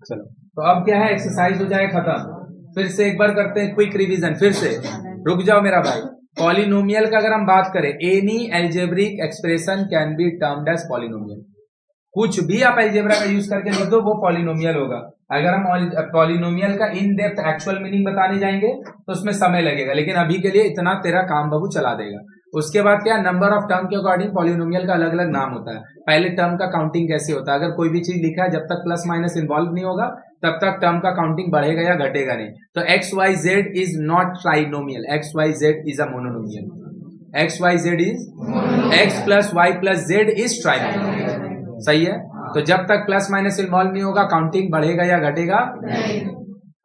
चलो, तो अब क्या है, एक्सरसाइज हो जाए खत्म। फिर से एक बार करते हैं क्विक रिवीजन। फिर से रुक जाओ मेरा भाई। पॉलिनोमियल का अगर हम बात करें, any algebraic expression can be termed as polynomial. कुछ भी आप एल्जेब्रा का यूज करके लिख दो, वो पॉलिनोमियल होगा। अगर हम पॉलिनोमियल का इन डेप्थ एक्चुअल मीनिंग बताने जाएंगे तो उसमें समय लगेगा, लेकिन अभी के लिए इतना तेरा काम बाबू चला देगा। उसके बाद क्या, नंबर ऑफ टर्म के अकॉर्डिंग पॉलिनोमियल का अलग अलग नाम होता है। पहले टर्म का काउंटिंग कैसे होता है, अगर कोई भी चीज लिखा है जब तक प्लस माइनस इन्वॉल्व नहीं होगा तब तक टर्म का काउंटिंग बढ़ेगा या घटेगा नहीं। तो X Y Z is not trinomial, X Y Z is a mononomial. X Y Z is X plus Y plus Z is trinomial. सही है। तो जब तक प्लस माइनस इन्वॉल्व नहीं होगा काउंटिंग बढ़ेगा या घटेगा नहीं।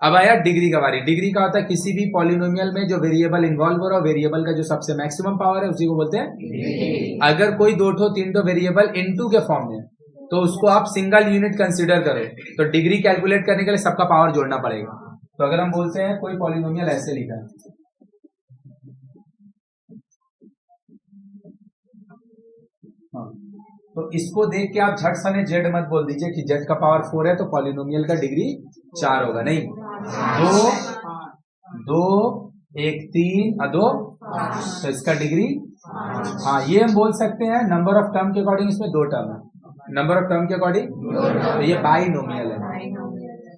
अब आया डिग्री का बारी। डिग्री का होता है किसी भी पॉलिनोमियल में जो वेरिएबल इन्वॉल्व हो रहा है, वेरिएबल का जो सबसे मैक्सिमम पावर है उसी को बोलते हैं। अगर कोई दो ठो तीन ठो वेरिएबल इनटू के फॉर्म में तो उसको आप सिंगल यूनिट कंसिडर करो, तो डिग्री कैलकुलेट करने के लिए सबका पावर जोड़ना पड़ेगा। तो अगर हम बोलते हैं कोई पॉलिनोमियल ऐसे लिखा है, हाँ, तो इसको देख के आप झट सने जेड मत बोल दीजिए कि जेड का पावर 4 है तो पॉलिनोमियल का डिग्री 4 होगा। नहीं, दो एक 3 2 तो इसका डिग्री, हाँ ये हम बोल सकते हैं। नंबर ऑफ टर्म के अकॉर्डिंग इसमें 2 टर्म है, नंबर ऑफ टर्म के अकॉर्डिंग, तो ये बाइनोमियल है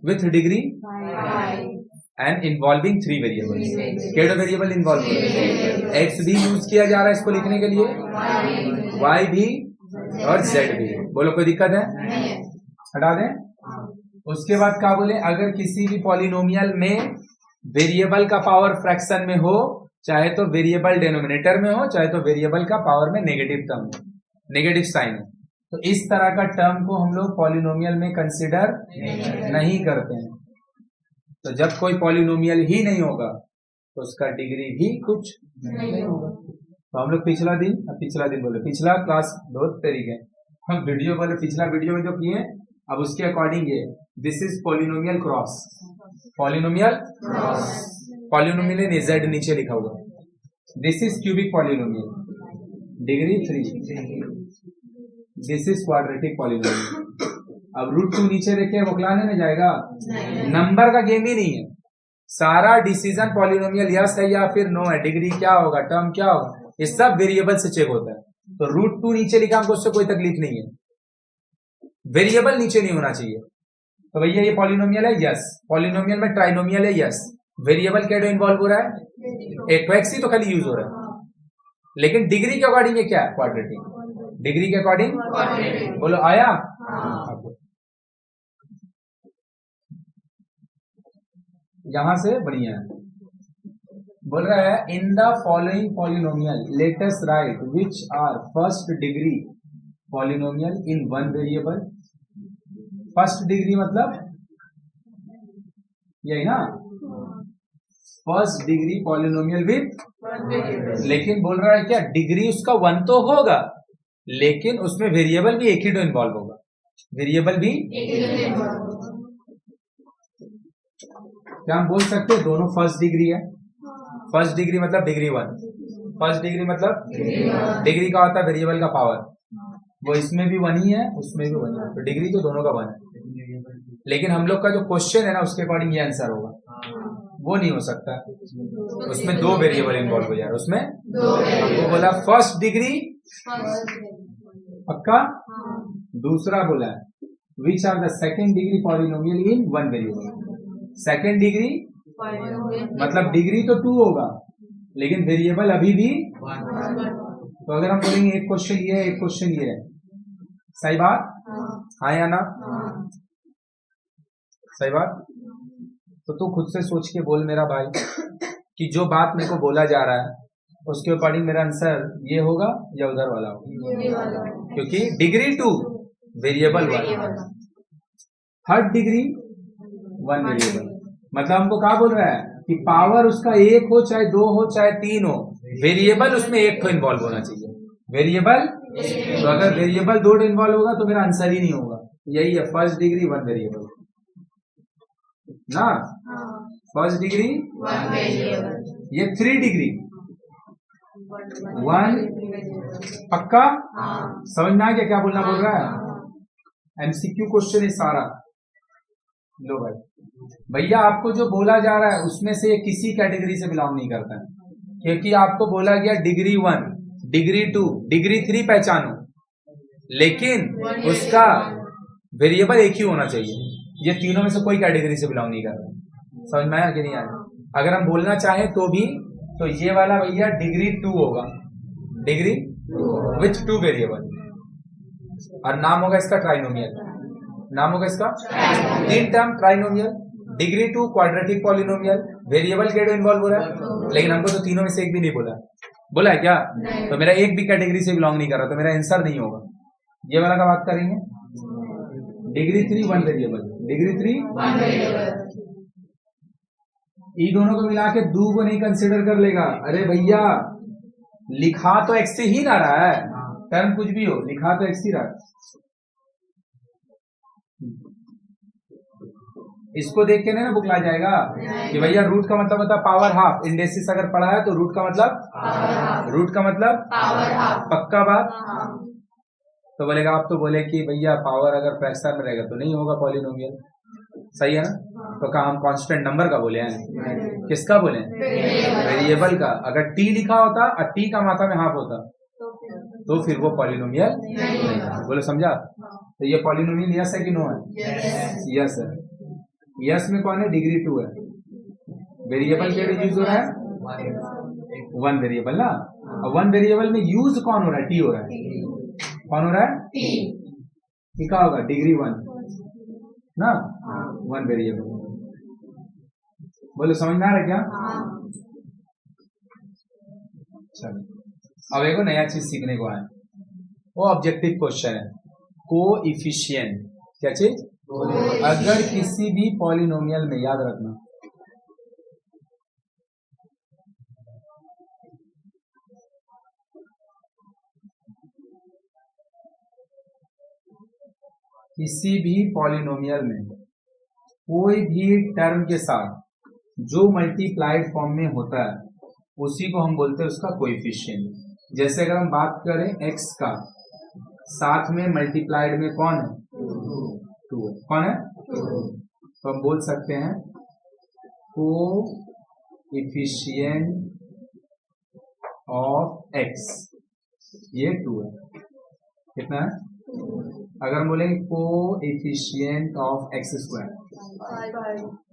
with degree and involving 3 variable. केडो वेरिएबल इन्वॉल्व, एक्स भी यूज किया जा रहा है इसको लिखने के लिए, वाई भी और जेड भी। बोलो कोई दिक्कत है, हटा दें। उसके बाद क्या बोले, अगर किसी भी पॉलिनोमियल में वेरिएबल का पावर फ्रैक्शन में हो, चाहे तो वेरिएबल डिनोमिनेटर में हो, चाहे तो वेरिएबल का पावर में नेगेटिव टर्म, नेगेटिव साइन हो, तो इस तरह का टर्म को हम लोग पॉलिनोमियल में कंसिडर नहीं करते हैं। तो जब कोई पॉलिनोमियल ही नहीं होगा तो उसका डिग्री भी कुछ नहीं होगा। तो हम लोग पिछला दिन बोले, पिछला क्लास 2 तरीके हम वीडियो बोले, पिछला वीडियो में जो किए अब उसके अकॉर्डिंग ये this is polynomial cross, polynomial polynomial Z नीचे लिखा हुआ, this is cubic polynomial degree 3, this is quadratic polynomial. अब √2 नीचे देखे वकलाने में जाएगा, नंबर का गेम ही नहीं है, सारा डिसीजन पॉलिनोमियल यस है या फिर नो है, डिग्री क्या होगा, टर्म क्या होगा, ये सब वेरिएबल से चेक होता है। तो √2 नीचे लिखा हमको, उससे कोई तकलीफ नहीं है, वेरिएबल नीचे नहीं होना चाहिए। तो भैया ये पॉलिनोमियल है, यस। पॉलिनोमियल में ट्राइनोमियल है, यस। वेरिएबल क्या इन्वॉल्व हो रहा है, एक एक्स ही तो खाली यूज हो रहा है, लेकिन डिग्री के अकॉर्डिंग ये क्या है, क्वाड्रेटिक। डिग्री के अकॉर्डिंग बोलो, आया। यहां से बढ़िया है, बोल रहा है in the following polynomial let us write which are first degree polynomial in one variable. First degree मतलब यही ना, फर्स्ट डिग्री पॉलिनोमियल विथ, लेकिन बोल रहा है क्या, डिग्री उसका 1 तो होगा लेकिन उसमें वेरिएबल भी एक ही तो इन्वॉल्व होगा, वेरिएबल भी क्या हम बोल सकते हैं, दोनों फर्स्ट डिग्री है। फर्स्ट डिग्री मतलब डिग्री 1, फर्स्ट डिग्री मतलब डिग्री का होता है वेरिएबल का पावर, वो इसमें भी 1 ही है उसमें भी 1 है, तो डिग्री तो दोनों का 1 है। लेकिन हम लोग का जो क्वेश्चन है ना उसके अकॉर्डिंग ये आंसर होगा, वो नहीं हो सकता, उसमें 2 वेरिएबल इन्वॉल्व हो जा रहा है, उसमें हमको बोला फर्स्ट डिग्री पक्का, दूसरा बोला which are the second degree polynomial in one variable. Second degree मतलब डिग्री तो 2 होगा लेकिन वेरिएबल अभी भी 1। तो अगर हम बोलेंगे एक क्वेश्चन ये है एक क्वेश्चन ये है, सही बात, हाँ या ना, सही बात। तो तू खुद से सोच के बोल मेरा भाई कि जो बात मेरे को बोला जा रहा है उसके अकॉर्डिंग मेरा आंसर ये होगा या उधर वाला होगा, क्योंकि degree 2 variable 1, third degree 1 variable. मतलब हमको क्या बोल रहा है कि पावर उसका 1 हो चाहे 2 हो चाहे 3 हो, वेरिएबल उसमें 1 तो इन्वॉल्व होना चाहिए, वेरिएबल। तो अगर वेरिएबल 2 इन्वॉल्व होगा तो मेरा आंसर ही नहीं होगा, यही है फर्स्ट डिग्री 1 वेरिएबल ना, फर्स्ट डिग्री 1 वेरिएबल, ये 3 डिग्री 1 पक्का, समझ में आ गया क्या बोलना बोल रहा है। एमसीक्यू क्वेश्चन है सारा, लो भाई, भैया आपको जो बोला जा रहा है उसमें से ये किसी कैटेगरी से बिलोंग नहीं करता है, क्योंकि आपको बोला गया डिग्री 1, डिग्री 2, डिग्री 3 पहचानो, लेकिन उसका वेरिएबल एक ही होना चाहिए। ये तीनों में से कोई कैटेगरी से बिलोंग नहीं कर रहा। समझ में आया कि नहीं आया? अगर हम बोलना चाहें तो भी, तो ये वाला भैया डिग्री 2 होगा, डिग्री विथ 2 वेरिएबल, और नाम होगा इसका ट्राइनोमियल। नाम होगा इसका 3 term trinomial, degree 2 quadratic polynomial, variable के इन्वॉल्व हो रहा है, लेकिन हमको तो तीनों में से एक भी नहीं बोला। बोला है क्या? तो मेरा एक भी कैटेगरी से बिलोंग नहीं कर रहा, तो मेरा आंसर नहीं होगा। ये वाला का बात करेंगे, डिग्री 3 1 वेरिएबल, डिग्री 3 1 वेरिएबल। ई दोनों को मिला के 2 को नहीं कंसिडर कर लेगा। अरे भैया लिखा तो एक्स से ही ना रहा है, टर्म कुछ भी हो लिखा तो एक्स ही रहा है। इसको देख के नहीं ना बुकला जाएगा कि भैया रूट का मतलब होता है पावर हाफ। इंडेसिस अगर पढ़ा है तो रूट का मतलब पावर हाफ। पक्का बात? तो बोलेगा, आप तो बोले कि भैया पावर अगर फ्रैक्शन में रहेगा तो नहीं होगा पॉलिनोमियल, सही है ना? तो कहा हम कांस्टेंट नंबर का बोले हैं, किसका बोले? वेरिएबल का। अगर टी लिखा होता और टी का मात्रा में हाफ होता तो फिर वो पॉलिनोमियल नहीं था। बोलो समझा? तो ये पॉलिनोमियल यस है कि नो है? यस है। यस में कौन है? डिग्री 2 है। वेरिएबल के लिए यूज हो रहा है 1 वेरिएबल ना, और 1 वेरिएबल में यूज कौन हो रहा है? टी हो रहा है। कौन हो रहा है? टी का होगा डिग्री 1 ना, 1 वेरिएबल। बोलो समझ में आ रहा है क्या? चलो अब एक नया चीज सीखने को आया, वो ऑब्जेक्टिव क्वेश्चन है, कोएफिशिएंट। क्या चीज? अगर किसी भी पॉलिनोमियल में, याद रखना, किसी भी पॉलिनोमियल में कोई भी टर्म के साथ जो मल्टीप्लाइड फॉर्म में होता है उसी को हम बोलते हैं उसका कोएफिशिएंट। जैसे अगर हम बात करें x का, साथ में मल्टीप्लाइड में कौन है? 2। कौन है? तो हम बोल सकते हैं कोएफिशिएंट ऑफ x, ये 2 है। कितना है? अगर हम बोलेंगे कोएफिशिएंट ऑफ x²,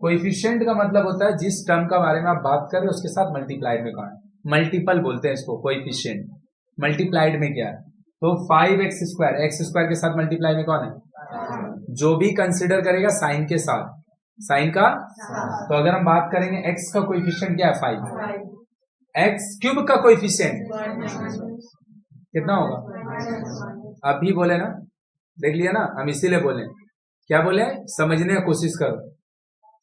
कोएफिशिएंट का मतलब होता है जिस टर्म का बारे में आप बात कर रहे हो उसके साथ मल्टीप्लाइड में कौन है। मल्टीपल बोलते हैं इसको कोएफिशिएंट। मल्टीप्लाइड में क्या है? तो 5x², x² के साथ मल्टीप्लाई में कौन है? जो भी कंसिडर करेगा साइन के साथ, साइन का। तो अगर हम बात करेंगे x का कोएफिशिएंट क्या है? 5। x³ का कोएफिशिएंट कितना होगा? अभी बोले ना, देख लिया ना, हम इसीलिए बोले, क्या बोले? समझने की कोशिश करो।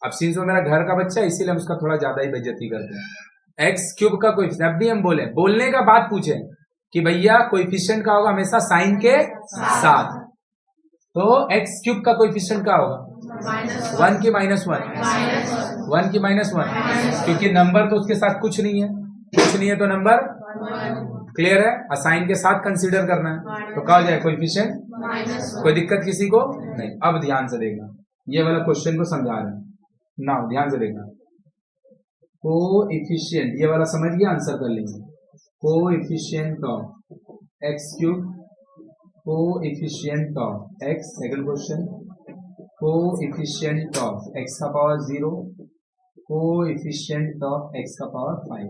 अब सीन्स में मेरा घर का बच्चा है इसीलिए हम उसका थोड़ा ज्यादा ही बेइज्जती करते हैं। x³ का कोएफिशिएंट, अब भी हम बोले, बोलने का बात पूछे कि भैया कोएफिशिएंट का होगा हमेशा साइन के साथ, तो x³ का कोएफिशिएंट क्या होगा? 1 की -1, 1 की -1, क्योंकि नंबर तो उसके साथ कुछ नहीं है, कुछ नहीं है तो नंबर क्लियर है, असाइन के साथ कंसीडर करना है, तो क्या हो जाए? कोएफिशिएंट। कोई दिक्कत किसी को नहीं? अब ध्यान से देखना, ये वाला क्वेश्चन को समझा रहे हैं ना, ध्यान से देखना। कोएफिशिएंट, ये वाला समझ गया, आंसर कर लेंगे। Coefficient of x³, coefficient of x, second question, coefficient of x⁻0, coefficient of x⁻5।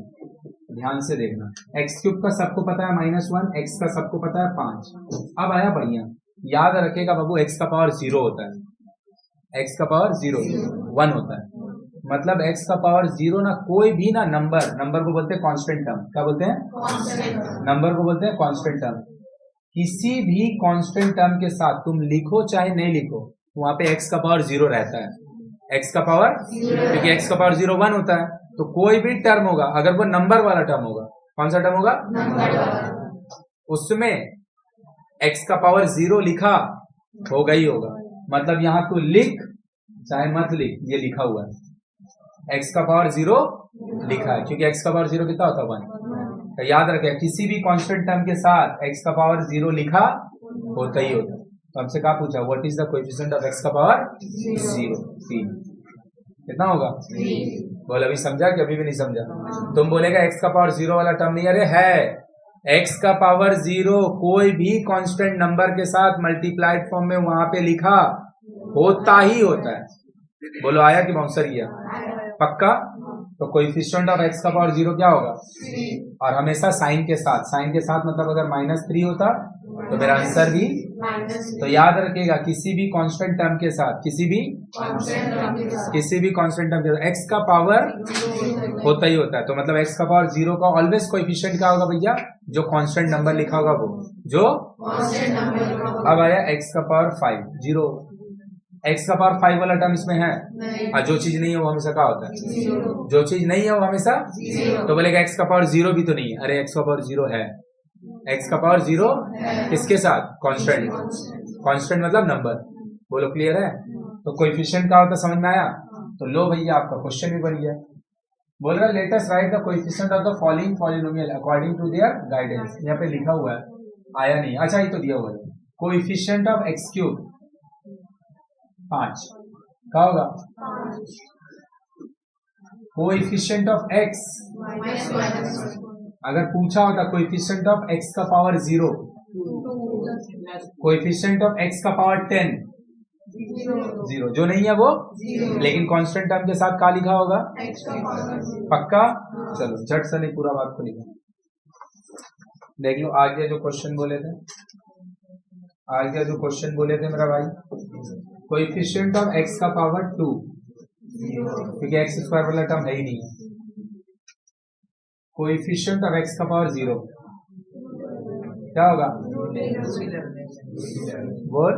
ध्यान से देखना, x³ का सबको पता है -1, x का सबको पता है 5। अब आया बढ़िया, याद रखेगा बाबू, x⁻0 होता है, x⁻0 1 होता है, मतलब x⁻0 ना कोई भी ना नंबर को बोलते हैं कांस्टेंट टर्म। क्या बोलते हैं? नंबर को बोलते हैं कांस्टेंट टर्म। किसी भी कांस्टेंट टर्म के साथ तुम लिखो चाहे नहीं लिखो, वहां पे x⁻0 रहता है। क्योंकि x⁻0 1 होता है, तो कोई भी टर्म होगा अगर वो नंबर वाला टर्म होगा, कौन सा टर्म होगा? उसमें x⁻0 लिखा होगा ही होगा, मतलब यहां तो लिख चाहे मत लिख, ये लिखा हुआ है, x⁻0 लिखा है, क्योंकि x⁻0 कितना होता है? 1। तो याद रखें, किसी भी कांस्टेंट टर्म के साथ x⁻0 लिखा होता ही होता है। हमसे क्या पूछा, what is the coefficient of x का पावर 0, 3। कितना होगा? बोल अभी समझा कि अभी भी नहीं समझा? तुम बोलेगा x का पावर 0 वाला टर्म नहीं, अरे है x का पावर 0 कोई भी कांस्टेंट नंबर के साथ मल्टीप्लाइड फॉर्म में वहां पे लिखा होता ही होता है। बोलो आया कि बाउंसर किया? पक्का? तो कोएफिशिएंट ऑफ x का पावर 0 क्या होगा? और हमेशा साइन के साथ, साइन के साथ मतलब अगर -3 होता तो मेरा आंसर भी। तो याद रखिएगा किसी भी कांस्टेंट टर्म के साथ, किसी भी कांस्टेंट टर्म के साथ x का पावर होता ही होता है। तो मतलब x का पावर 0 का ऑलवेज कोएफिशिएंट क्या होगा भैया? जो कांस्टेंट नंबर लिखा होगा वो, जो अब आया x का पावर 5, 0। x का पावर 5 वाला टर्म इसमें है, और जो चीज नहीं है वो हमेशा क्या होता है? जो चीज नहीं है वो हमेशा। तो बोलेगा x का पावर 0 भी तो नहीं है, अरे x का पावर 0 है। x का पावर 0 किसके साथ? कांस्टेंट। कांस्टेंट मतलब नंबर। बोलो क्लियर है? तो कोएफिशिएंट क्या होता है समझ में आया? तो लो भैया आपका क्वेश्चन भी बन गया। बोल रहा let us write the coefficient of the following polynomial according to their guidance. यहाँ पे लिखा हुआ है, आया नहीं, अच्छा ये तो दिया हुआ है। कोएफिशिएंट ऑफ x क्यूब 5 क्या होगा? कोएफिशिएंट ऑफ x, अगर पूछा होता कोएफिशिएंट ऑफ x का पावर 0, कोएफिशिएंट ऑफ x का पावर 10, 0 जो नहीं है वो, लेकिन कांस्टेंट टर्म के साथ क्या लिखा होगा? पक्का? चलो झट से नहीं पूरा बात को लिखा। देख लो आगे जो क्वेश्चन बोले थे, आगे जो क्वेश्चन बोले थे मेरा भाई, कोएफिशिएंट ऑफ x का पावर 2, क्योंकि x स्क्वायर वाला टर्म है ही नहीं। कोएफिशिएंट ऑफ x का पावर 0 क्या होगा? बोल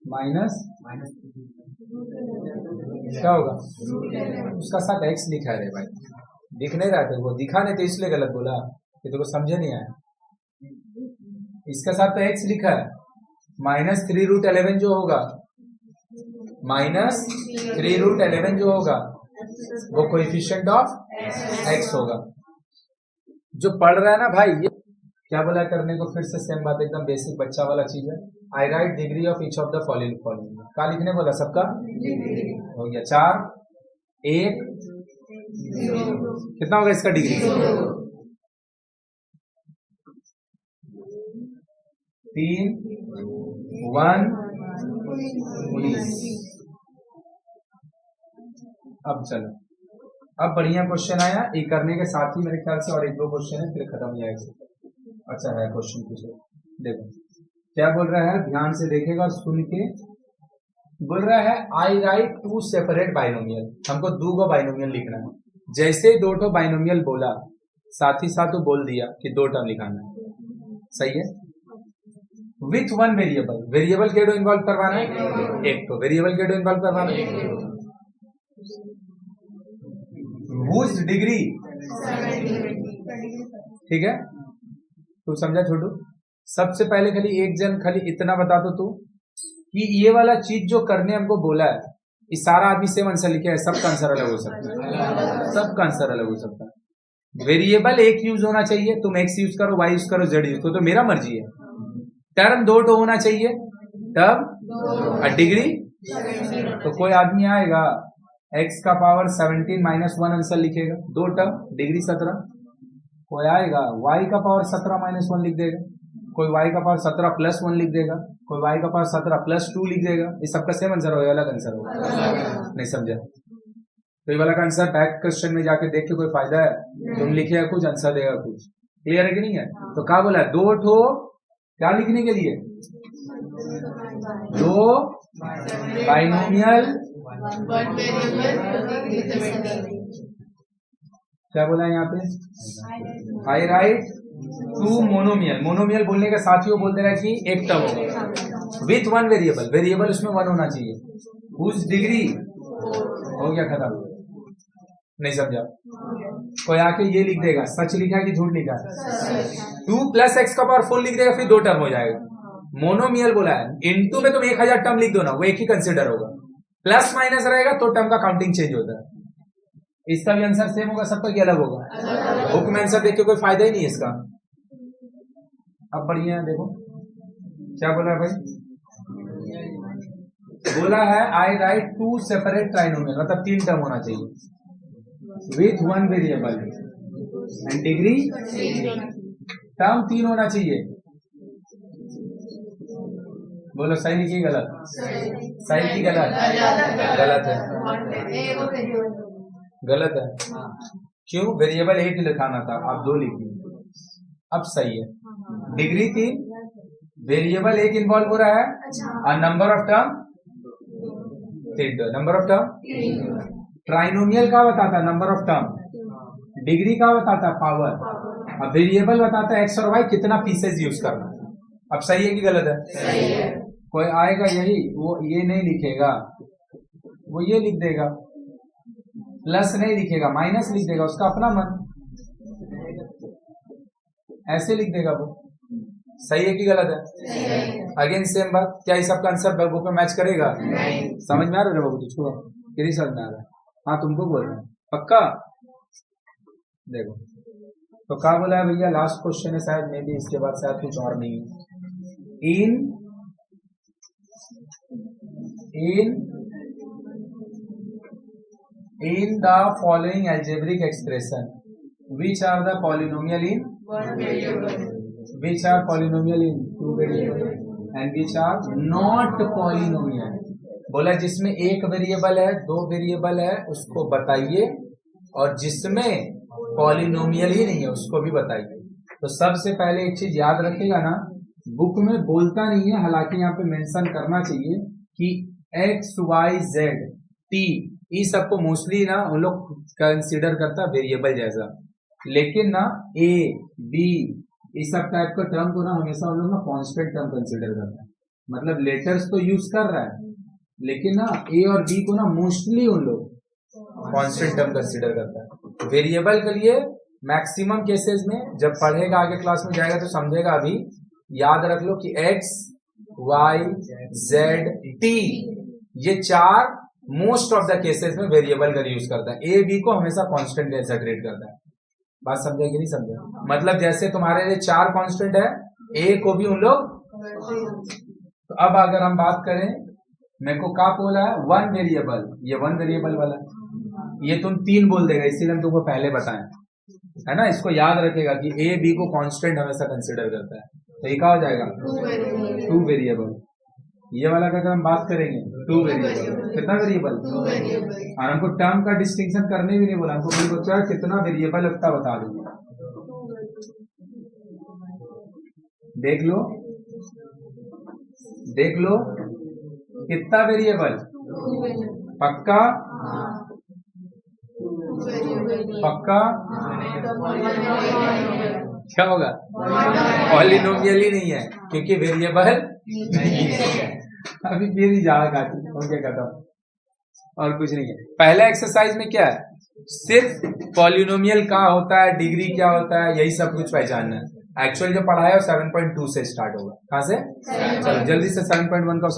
माइनस क्या होगा? उसका साथ x लिखा है रे भाई, दिख नहीं रहा थे वो, दिखा नहीं तो इसलिए गलत बोला कि तुमको समझे नहीं आया। इसका साथ तो x लिखा है, -3√11 जो होगा, -3√11 जो होगा वो कोएफिशिएंट ऑफ x होगा। जो पढ़ रहा है ना भाई, ये क्या बोला करने को? फिर से सेम बात, एकदम बेसिक बच्चा वाला चीज है। I write degree of each of the following. क्या लिखने बोला? सबका हो गया 4, 1, कितना होगा इसका डिग्री? 3, 1, 19। अब चलो, अब बढ़िया क्वेश्चन आया। ये करने के साथ ही मेरे ख्याल से और 1-2 क्वेश्चन है, फिर खत्म हो जाएगा। अच्छा है क्वेश्चन पूछो, देखो क्या बोल रहा है, ध्यान से देखेगा और सुन के। बोल रहा है आई राइट 2 सेपरेट बाइनोमियल। हमको 2 बाइनोमियल लिखना है। जैसे 2 बाइनोमियल बोला, साथ ही साथ वो बोल दिया कि 2 टर्म लिखाना है। सही है? With 1 variable. वेरिएबल केडो इन्वॉल्व करवाना है, एक तो वेरिएबल केडो इन्वॉल्व करवाना है। whose डिग्री, ठीक है? तू समझा छोटू? सबसे पहले खाली एक जन खाली इतना बता दो तू कि ये वाला चीज जो करने हमको बोला है, ये सारा आदमी सेम आंसर लिखे है, सबका आंसर अलग हो सकता है, सबका आंसर अलग हो सकता है। वेरिएबल एक यूज होना चाहिए, तुम x यूज करो, y यूज करो, z यूज करो, तो मेरा मर्जी है। टर्म 2 होना चाहिए, टर्म और डिग्री। तो कोई आदमी आएगा x का पावर 17 -1 आंसर लिखेगा, 2 टर्म, डिग्री 17। कोई आएगा y का पावर 17 -1 लिख देगा, कोई y का पावर 17 +1 लिख देगा, कोई y का पावर 17 +2 लिख देगा। ये सबका सेम आंसर होगा, अलग आंसर होगा? नहीं समझा? तो ये वाला का आंसर बैक क्वेश्चन में जाके देख के कोई फायदा है? तुम लिखेगा कुछ, आंसर देगा कुछ। क्लियर है कि नहीं है? तो क्या बोला? 2 ठो क्या लिखने के लिए? 2 बाइनोमियल। क्या बोला यहाँ पे? आई राइट 2 मोनोमियल। मोनोमियल बोलने के साथ ही वो बोलते रहे कि एक टर्म होगा विथ 1 वेरिएबल। वेरिएबल उसमें 1 होना चाहिए। उस डिग्री हो गया, खत्म। नहीं समझा? कोई आके ये लिख देगा, सच लिखा है कि झूठ लिखा है? 2 + x का पावर 4 लिख देगा, फिर 2 टर्म हो जाएगा। मोनोमियल बोला है, इनटू में तुम 1000 टर्म लिख दो ना, वो एक ही कंसिडर होगा। प्लस माइनस रहेगा तो टर्म का काउंटिंग चेंज होता है। इसका भी आंसर सेम होगा, सबका क्या अलग होगा? बुक में आंसर देख के कोई फायदा ही नहीं है इसका। अब बढ़िया है, देखो क्या बोला है भाई? बोला है आई राइट 2 सेपरेट ट्राइनोमियल, मतलब 3 टर्म होना चाहिए with 1 variable and degree term 3 होना चाहिए। बोलो सही लिखिए गलत? सही की गलत? गलत है, गलत है। क्यों? वेरिएबल 1 लिखाना था, आप 2 लिखिए, अब सही है। डिग्री 3, वेरिएबल 1 इन्वॉल्व हो रहा है और number of term 3। Number of term trinomial का बताता है नंबर ऑफ टर्म, डिग्री का बताता है पावर, अब वेरिएबल बताता है एक्स और वाई कितना पीसेस यूज करना। अब सही है कि गलत है? सही है। कोई आएगा यही, वो ये नहीं लिखेगा, वो ये लिख देगा, प्लस नहीं लिखेगा, माइनस लिख देगा, उसका अपना मन, ऐसे लिख देगा वो। सही है कि गलत है? अगेन सेम बात, क्या ये सब कंसेप्ट बुक में मैच करेगा? समझ में आ रहा है बाबू? तो छोड़ो, किसी समझ में आ रहा है? हाँ तुमको बोल रहा हूँ पक्का। देखो तो क्या बोला है भैया? लास्ट क्वेश्चन है शायद, मे भी इसके बाद शायद कुछ और नहीं है। in the following algebraic expression which are the polynomial in 1 variable, which are polynomial in 2 variable and which are not polynomial। बोला जिसमें 1 वेरिएबल है, 2 वेरिएबल है, उसको बताइए, और जिसमें पॉलिनोमियल ही नहीं है उसको भी बताइए। तो सबसे पहले एक चीज याद रखिएगा ना, बुक में बोलता नहीं है, हालांकि यहाँ पे मेंशन करना चाहिए कि एक्स वाई जेड टी, ये सबको मोस्टली ना उन लोग कंसीडर करता है वेरिएबल जैसा, लेकिन ना ए बी इस सब टाइप का टर्म को ना हमेशा उन लोग ना कॉन्स्टेंट टर्म कंसीडर करता है। मतलब लेटर्स तो यूज कर रहा है, लेकिन ना ए और बी को ना मोस्टली उन लोग कॉन्स्टेंट टर्म कंसीडर करता है। वेरिएबल के लिए मैक्सिमम केसेस में जब पढ़ेगा, आगे क्लास में जाएगा तो समझेगा। अभी याद रख लो कि एक्स वाई जेड टी, ये 4 मोस्ट ऑफ द केसेस में वेरिएबल का यूज करता है। ए बी को हमेशा कांस्टेंट जैसा ट्रीट करता है। बात समझे कि नहीं समझे? मतलब जैसे तुम्हारे लिए 4 कांस्टेंट है, ए को भी उन लोग। तो अब अगर हम बात करें, मेरे को क्या बोला है? 1 वेरिएबल, ये 1 वेरिएबल वाला, ये तुम 3 बोल देगा, इसीलिए हम तुमको पहले बताएं, है ना। इसको याद रखेगा कि ए बी को कांस्टेंट हमेशा कंसीडर करता है। तो ये क्या हो जाएगा? 2 वेरिएबल। ये वाला का अगर हम बात करेंगे 2 वेरिएबल, कितना वेरिएबल? 2 वेरिएबल। और हमको टर्म का डिस्टिंक्शन करने भी नहीं बोला, हमको कोई बच्चा कितना वेरिएबल लगता बता दो। देख लो, देख लो कितना वेरिएबल? पक्का? पक्का? क्या होगा? पॉलिनोमियल ही नहीं है, क्योंकि वेरिएबल नहीं है। अभी फिर ही ज्यादा काटी, क्या कहता हूँ, और कुछ नहीं है। पहला एक्सरसाइज में क्या है? सिर्फ पॉलिनोमियल क्या होता है, डिग्री क्या होता है, यही सब कुछ पहचानना है। एक्चुअल जो पढ़ाया 7.2 से स्टार्ट होगा। कहाँ से? चलो जल्दी से 7.1 का